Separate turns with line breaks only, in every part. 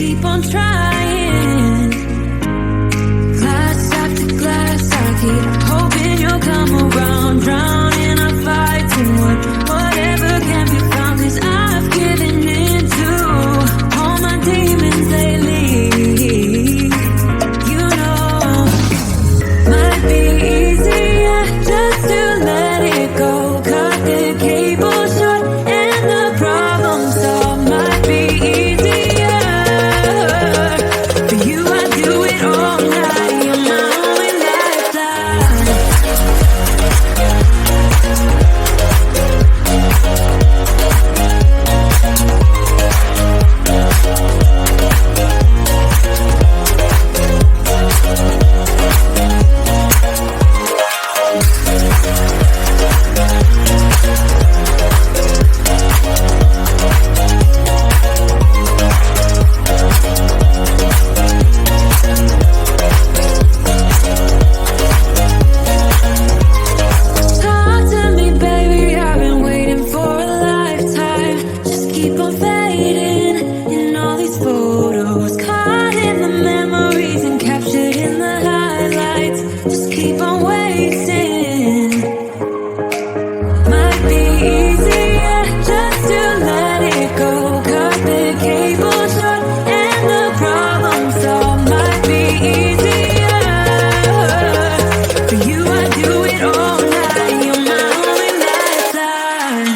keep on trying. Glass after glass, I keep hoping you'll come around. Drown in our fights and whatever can be found. 'Cause I've given in to all my demons lately. You know, might be easier just to let it go. Cut the cable short and the problem solved. Might be easier for you. I do it all night. You're my only lifeline. Talk to me, baby, I've been waiting for a lifetime. Just keep on fading in all these photos. Caught in the memories and captured in the highlights. Just keep on waiting. Might be easier just to let it go. Cut the cable short and the problem solved. Might be easier for you. I do it all night. You're my only lifeline.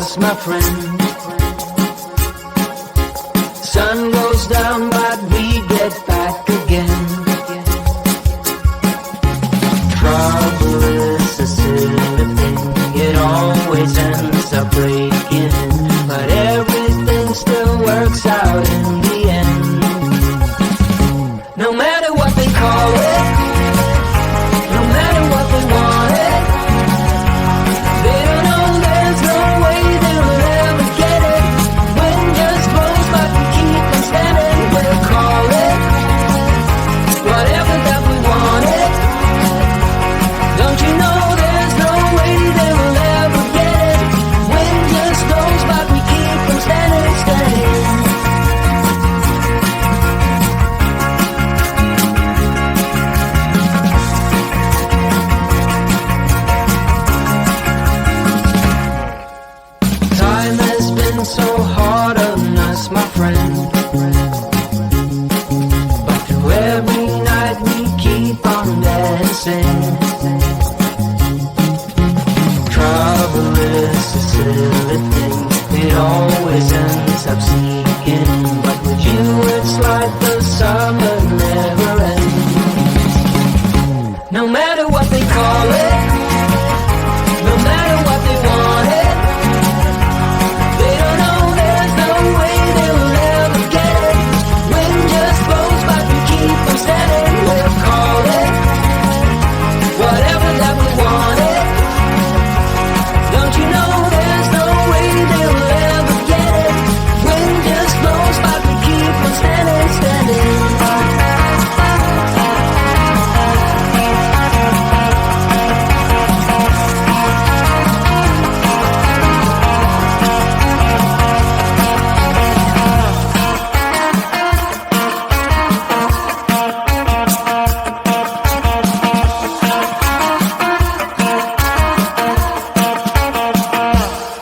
us, my friend. Sun goes down, but we get back again. Trouble is a silly thing, it always ends up breaking, but everything still works out in the end. No matter what they call it, no matter what they want it, they don't know there's no way they'll ever get it. Wind just blows, but we keep on standing. We'll call it whatever that we want it. Don't you know there's no way they will ever get it? Wind just blows, but we keep on standing, standing. Time has been so hard on us, my friend, but through every night we keep on dancing. Trouble is a silly thing, it always ends up sneaking, but with you it's like the summer never ends. No matter what they call it, no matter what they want it, they don't know there's no way they will ever get it. Wind just blows, but we keep on standing. We'll call it whatever that we want it. Don't you know there's no way they will ever get it? Wind just blows, but we keep on standing, standing.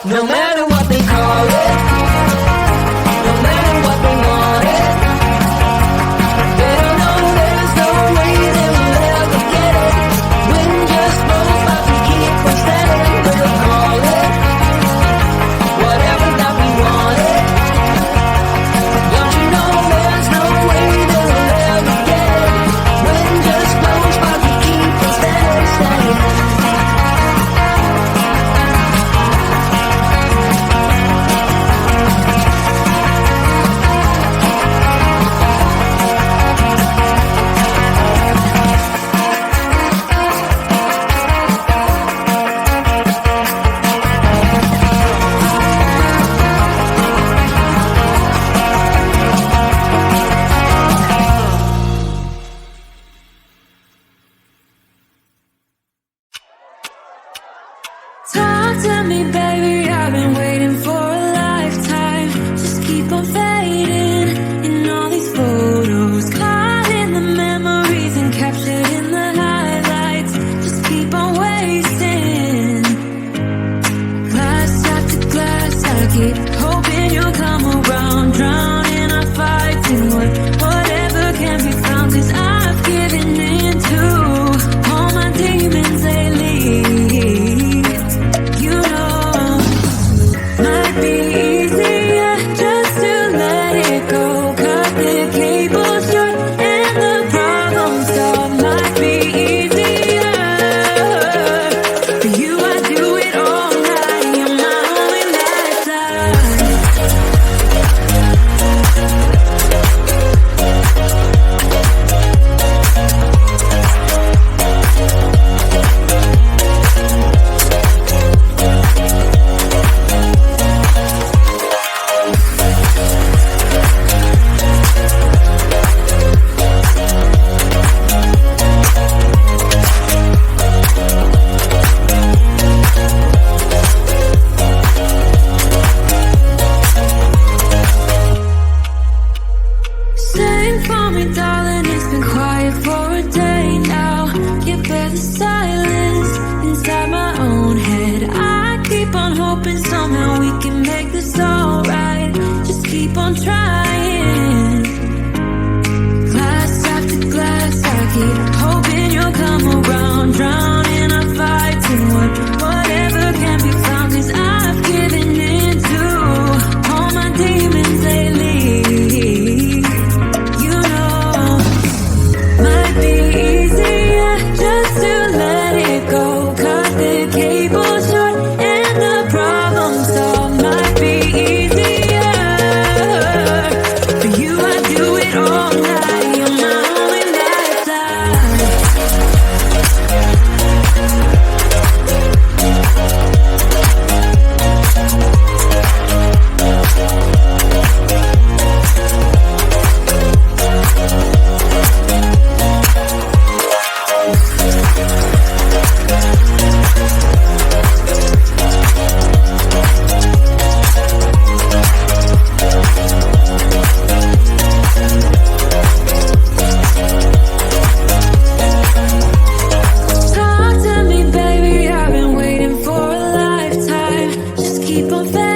No matter what they call it, no matter what they want it, they don't know there's no way they will ever get it. Wind just blows, but we keep on standing. We'll call it whatever that we want it. Don't you know there's no way they will ever get it? Wind just blows, but we keep on standing, standing.
Talk to me, baby, I've been waiting for a lifetime. Just keep on fading in all these photos, caught in the memories and captured in the highlights. Just keep on wasting. Glass after glass, I keep hoping you'll come around. Drowning our fights in whatever can be found, 'cause I've given in to all my demons lately. You know, might be easier just to let it go. Cut the cable short and the problem solved. Might be easier for you. I do it all night. You're my only lifeline. Sing for me, darling, it's been quiet for a day now. Can't bear the silence inside my own head. I keep on hoping somehow we can make this alright. Just keep on trying. Glass after glass, I keep hoping you'll come around. Drowning our fights in whatever can be found, 'cause I've given in keep on failing.